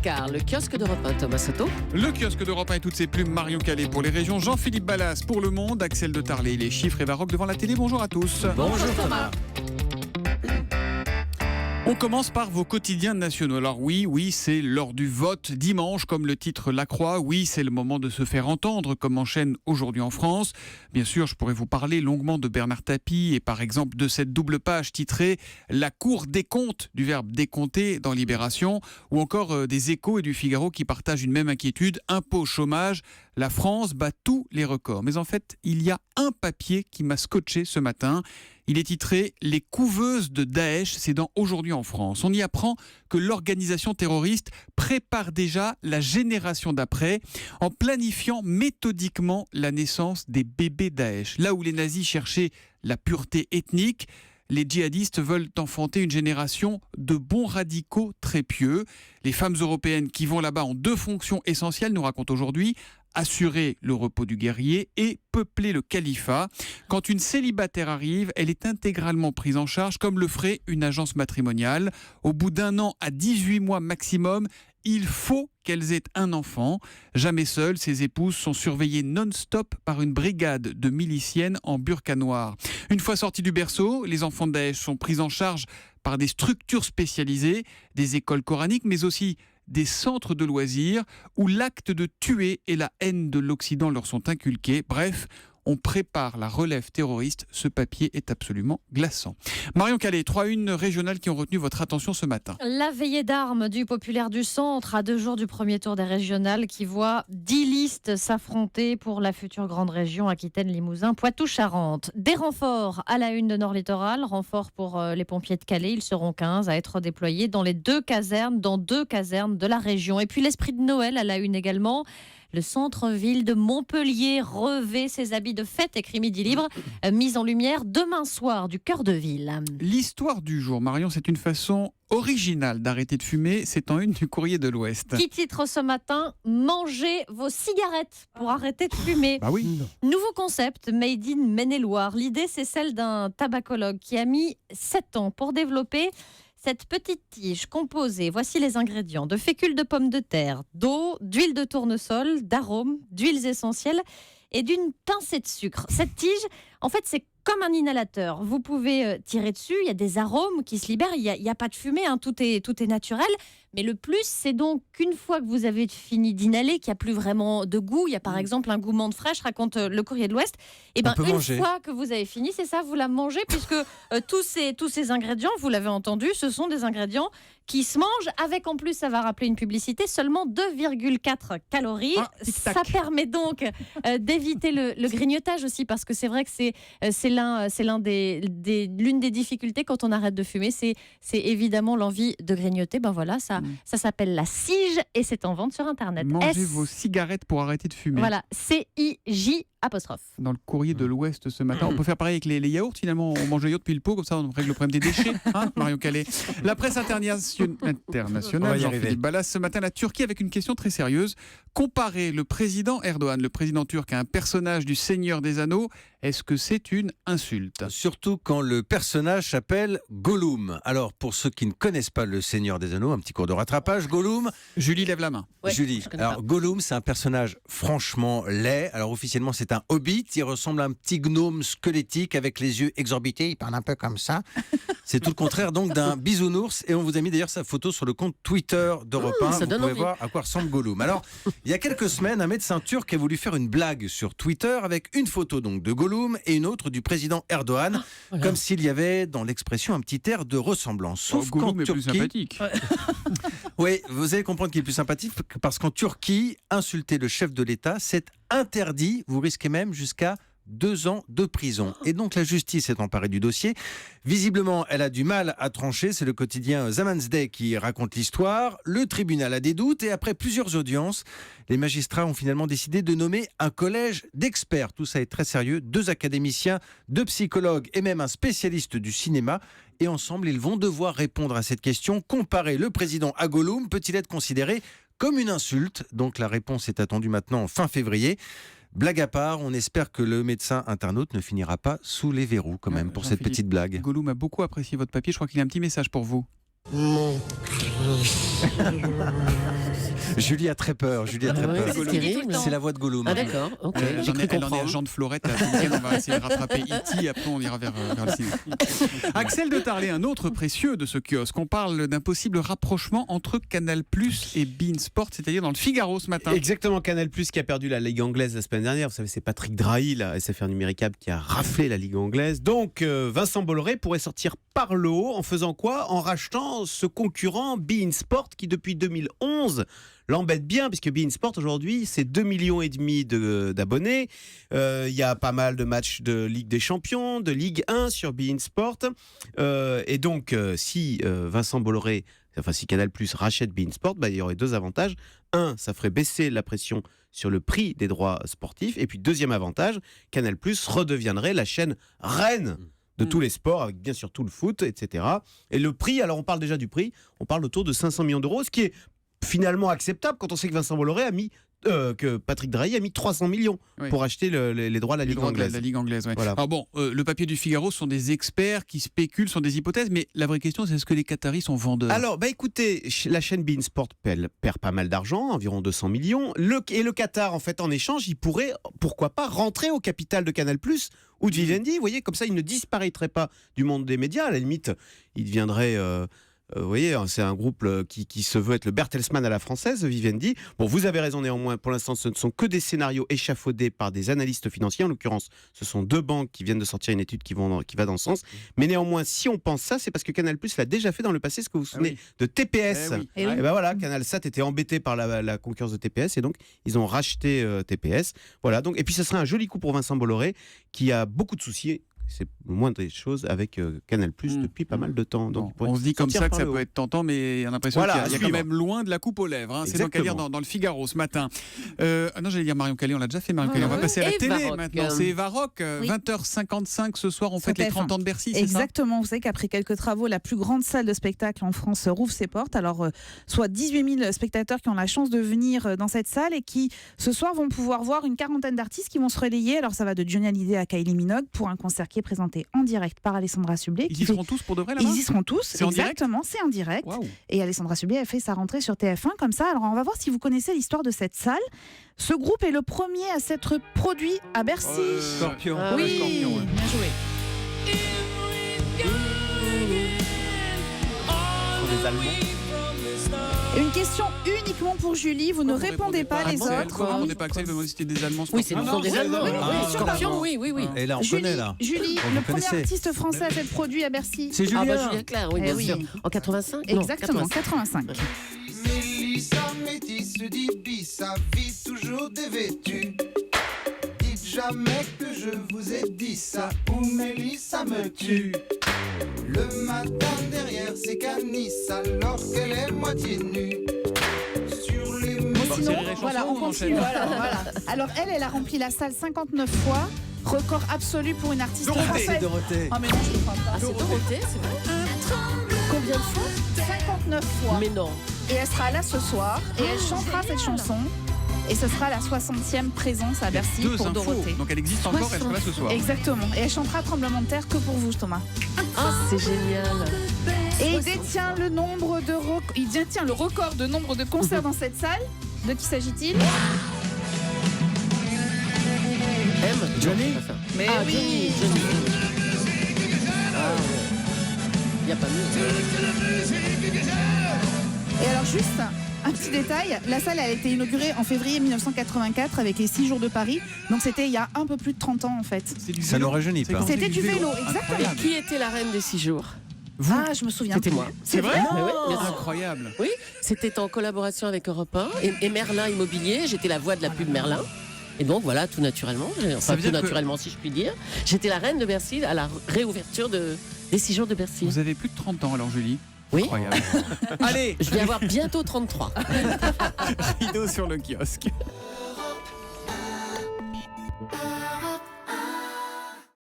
8h15, le kiosque d'Europe 1, Thomas Soto. Le kiosque d'Europe 1 et toutes ses plumes, Marion Calais pour les régions, Jean-Philippe Ballas pour Le Monde, Axel de Tarlet, les chiffres et Varroc devant la télé. Bonjour à tous. Bonjour Thomas. On commence par vos quotidiens nationaux. Alors oui, c'est l'heure du vote dimanche, comme le titre l'accroît. Oui, c'est le moment de se faire entendre, comme en chaîne aujourd'hui en France. Bien sûr, je pourrais vous parler longuement de Bernard Tapie et par exemple de cette double page titrée « La Cour des comptes » du verbe décompter dans Libération, ou encore des Échos et du Figaro qui partagent une même inquiétude. Impôt, chômage, la France bat tous les records. Mais en fait, il y a un papier qui m'a scotché ce matin. Il est titré « Les couveuses de Daesh », c'est dans Aujourd'hui en France. On y apprend que l'organisation terroriste prépare déjà la génération d'après en planifiant méthodiquement la naissance des bébés Daesh. Là où les nazis cherchaient la pureté ethnique, les djihadistes veulent enfanter une génération de bons radicaux très pieux. Les femmes européennes qui vont là-bas ont deux fonctions essentielles, nous raconte aujourd'hui: assurer le repos du guerrier et peupler le califat. Quand une célibataire arrive, elle est intégralement prise en charge comme le ferait une agence matrimoniale. Au bout d'1 an à 18 mois maximum, il faut qu'elles aient un enfant. Jamais seules, ces épouses sont surveillées non-stop par une brigade de miliciennes en burqa noir. Une fois sortis du berceau, les enfants de Daesh sont pris en charge par des structures spécialisées, des écoles coraniques, mais aussi des centres de loisirs où l'acte de tuer et la haine de l'Occident leur sont inculqués. Bref, on prépare la relève terroriste. Ce papier est absolument glaçant. Marion Calais, 3-1 régionales qui ont retenu votre attention ce matin. La veillée d'armes du Populaire du Centre à 2 jours du premier tour des régionales qui voit 10 listes s'affronter pour la future grande région Aquitaine, Limousin, Poitou-Charentes. Des renforts à la une de Nord Littoral, renforts pour les pompiers de Calais. Ils seront 15 à être déployés dans deux casernes de la région. Et puis l'esprit de Noël à la une également. Le centre-ville de Montpellier revêt ses habits de fête, écrit Midi Libre, mise en lumière demain soir du cœur de ville. L'histoire du jour, Marion, c'est une façon originale d'arrêter de fumer. C'est en une du Courrier de l'Ouest. Qui titre ce matin « Mangez vos cigarettes pour arrêter de fumer ». Bah oui. Nouveau concept, made in Maine-et-Loire. L'idée, c'est celle d'un tabacologue qui a mis 7 ans pour développer cette petite tige composée, voici les ingrédients, de fécule de pommes de terre, d'eau, d'huile de tournesol, d'arômes, d'huiles essentielles et d'une pincée de sucre. Cette tige, en fait, c'est comme un inhalateur. Vous pouvez tirer dessus, il y a des arômes qui se libèrent, il n'y a pas de fumée, hein, tout est naturel. Mais le plus, c'est donc qu'une fois que vous avez fini d'inhaler, qu'il n'y a plus vraiment de goût, il y a par exemple un goût menthe fraîche, raconte le Courrier de l'Ouest, et ben une fois que vous avez fini, c'est ça, vous la mangez, puisque tous ces ingrédients, vous l'avez entendu, ce sont des ingrédients qui se mangent, avec en plus, ça va rappeler une publicité, seulement 2,4 calories. Ça permet donc d'éviter le grignotage aussi, parce que c'est vrai que c'est l'une des difficultés quand on arrête de fumer, c'est évidemment l'envie de grignoter. Ben voilà, ça s'appelle la Sige et c'est en vente sur Internet. Mangez vos cigarettes pour arrêter de fumer. Voilà, CIJ'. Dans le Courrier de l'Ouest ce matin. On peut faire pareil avec les yaourts, finalement. On mange le yaourt depuis le pot, comme ça on règle le problème des déchets. Hein, Marion Calais. La presse internationale, Jean-Philippe Ballas, ce matin, la Turquie avec une question très sérieuse. Comparer le président Erdogan, le président turc, à un personnage du Seigneur des Anneaux, est-ce que c'est une insulte ? Surtout quand le personnage s'appelle Gollum. Alors, pour ceux qui ne connaissent pas le Seigneur des Anneaux, un petit cours de rattrapage, Gollum... Julie lève la main. Ouais, Julie, alors Gollum, c'est un personnage franchement laid. Alors, officiellement, c'est un hobbit. Il ressemble à un petit gnome squelettique avec les yeux exorbités. Il parle un peu comme ça. C'est tout le contraire donc d'un bisounours. Et on vous a mis d'ailleurs sa photo sur le compte Twitter d'Europe 1. Vous pouvez voir à quoi ressemble Gollum. Alors, il y a quelques semaines, un médecin turc a voulu faire une blague sur Twitter avec une photo donc de Gollum et une autre du président Erdogan, comme s'il y avait dans l'expression un petit air de ressemblance. Sauf Gollum est Turquie, plus sympathique. Oui, vous allez comprendre qu'il est plus sympathique parce qu'en Turquie, insulter le chef de l'État, c'est interdit. Vous risquez même jusqu'à 2 ans de prison. Et donc la justice s'est emparée du dossier. Visiblement, elle a du mal à trancher. C'est le quotidien Zamansday qui raconte l'histoire. Le tribunal a des doutes et après plusieurs audiences, les magistrats ont finalement décidé de nommer un collège d'experts. Tout ça est très sérieux. 2 académiciens, 2 psychologues et même un spécialiste du cinéma. Et ensemble, ils vont devoir répondre à cette question. Comparer le président à Gollum peut-il être considéré comme une insulte? Donc la réponse est attendue maintenant fin février. Blague à part, on espère que le médecin internaute ne finira pas sous les verrous quand même pour cette petite blague. Gollum a beaucoup apprécié votre papier. Je crois qu'il a un petit message pour vous. Mon Julie a très peur. Julie a très Ah ouais, peur. c'est terrible. C'est la voix de Gollum. Ah d'accord, ok. J'ai cru Elle en est comprendre. agent de Florette. Là, ce week-end, on va essayer de rattraper E.T. Après, on ira vers le cinéma. Axel de Tarlet, un autre précieux de ce kiosque. On parle d'un possible rapprochement entre Canal+ et beIN Sport, c'est-à-dire dans le Figaro ce matin. Exactement, Canal+ qui a perdu la Ligue anglaise la semaine dernière. Vous savez, c'est Patrick Drahi, la SFR Numéricable, qui a raflé la Ligue anglaise. Donc, Vincent Bolloré pourrait sortir par le haut en faisant quoi? En rachetant ce concurrent beIN Sport qui, depuis 2011, l'embête bien, puisque beIN Sport aujourd'hui, c'est 2,5 millions d'abonnés. Il y a pas mal de matchs de Ligue des Champions, de Ligue 1 sur beIN Sport. Et donc, si Vincent Bolloré, si Canal+ rachète beIN Sport, il y aurait deux avantages. Un, ça ferait baisser la pression sur le prix des droits sportifs. Et puis, deuxième avantage, Canal+ redeviendrait la chaîne reine de tous les sports, avec bien sûr tout le foot, etc. Et le prix, alors on parle déjà du prix, on parle autour de 500 millions d'euros, ce qui est finalement acceptable quand on sait que Vincent Bolloré a mis que Patrick Drahi a mis 300 millions pour acheter les droits de la Ligue anglaise. La Ligue anglaise, ouais. Voilà. Alors bon, le papier du Figaro sont des experts qui spéculent, sont des hypothèses, mais la vraie question, c'est est-ce que les Qataris sont vendeurs? Alors, écoutez, la chaîne beIN Sport perd pas mal d'argent, environ 200 millions. Et le Qatar, en fait, en échange, il pourrait, pourquoi pas, rentrer au capital de Canal+, ou de Vivendi. Vous voyez, comme ça, il ne disparaîtrait pas du monde des médias. À la limite, il deviendrait... vous voyez, c'est un groupe qui se veut être le Bertelsmann à la française, Vivendi. Bon, vous avez raison néanmoins, pour l'instant, ce ne sont que des scénarios échafaudés par des analystes financiers. En l'occurrence, ce sont deux banques qui viennent de sortir une étude qui va dans ce sens. Mais néanmoins, si on pense ça, c'est parce que Canal+ l'a déjà fait dans le passé. Est-ce que vous vous souvenez de TPS? Eh oui. Eh oui. Et ben voilà, CanalSat était embêté par la concurrence de TPS et donc ils ont racheté TPS. Voilà, donc, et puis ce serait un joli coup pour Vincent Bolloré qui a beaucoup de soucis. C'est le moindre des choses avec Canal+ depuis pas mal de temps. Donc, On se dit comme ça que ça peut être. être tentant, mais on a l'impression Voilà, qu'il y a quand même loin de la coupe aux lèvres. Hein. C'est donc à lire dans le Figaro ce matin. Non, j'allais dire Marion Calais, on l'a déjà fait Marion Calais. On va passer à la Et télé Varrock. maintenant. C'est Eva Rock, Oui. 20h55 ce soir, on fête les 30 ans de Bercy, c'est ça? Exactement, vous savez qu'après quelques travaux, la plus grande salle de spectacle en France rouvre ses portes. Alors, soit 18 000 spectateurs qui ont la chance de venir dans cette salle et qui, ce soir, vont pouvoir voir une quarantaine d'artistes qui vont se relayer. Alors, ça va de Johnny Hallyday à Kylie Minogue pour un concert qui est présenté en direct par Alessandra Sublet. Ils y seront tous pour de vrai là-bas? Ils y seront tous, C'est en direct. exactement, c'est en direct. Waouh. Et Alessandra Sublet a fait sa rentrée sur TF1 comme ça. Alors, on va voir si vous connaissez l'histoire de cette salle. Ce groupe est le premier à s'être produit à Bercy. Scorpion. Ah, Oui, Scorpion, ouais. bien joué. Les Allemands. Une question uniquement pour Julie, vous ne Pourquoi répondez pas les Axel, autres. pourquoi vous répondez pas Axel, demandez si c'était des Allemands. Oui, c'est Scorpion. des Allemands. oui, Ah, oui, Scorpion, oui. Et là, on Julie, connaît là. Julie, Vous le premier connaissez. artiste français à s'être produit à Bercy. C'est Ah Julien. bah Julien Clerc, oui, Eh bien oui. sûr. En 85? Non, Exactement, 85. 85. Mélissa métisse dit bis, sa vie toujours dévêtue. Dites jamais que je vous ai dit ça, ou Mélissa me tue. Le matin derrière ses canisses, alors qu'elle est moitié nue. Sur les murs. c'est Sinon, Rire et Chanson, voilà, on on continue. enchaîne. Voilà. Alors elle a rempli la salle 59 fois, record absolu pour une artiste Dorothée. française. Dorothée. Oh mais non, je ne crois pas. Ah, c'est Dorothée, c'est vrai. Combien de fois? 59 fois. Mais non. Et elle sera là ce soir et elle chantera cette chanson. Et ce sera la 60e présence à Bercy Deux pour infos. Dorothée. Donc elle existe encore, elle sera là ce soir. Exactement. Et elle chantera Tremblement de terre que pour vous, Thomas. Ah, c'est génial. Et il détient le record de nombre de concerts dans cette salle. De qui s'agit-il? M. Johnny. Non, pas ça. Mais Ah, oui. Johnny. Ah, il n'y a pas mieux. Et alors juste un petit détail, la salle a été inaugurée en février 1984 avec les 6 jours de Paris. Donc c'était il y a un peu plus de 30 ans en fait. C'est du Ça vélo. ne rajeunit C'est pas. quand C'était c'est du vélo, exactement. Incroyable. Qui était la reine des 6 jours? Vous Ah, je me souviens. C'était plus. moi. C'est vrai? Mais oui, bien sûr. Incroyable. Oui, c'était en collaboration avec Europe 1 et Merlin Immobilier. J'étais la voix de la pub Merlin. Et donc voilà, tout naturellement, enfin veut tout dire que- naturellement si je puis dire, j'étais la reine de Bercy à la réouverture des 6 jours de Bercy. Vous avez plus de 30 ans alors, Julie? Oui, Incroyable. Allez, je vais avoir bientôt 33. rideau sur le kiosque.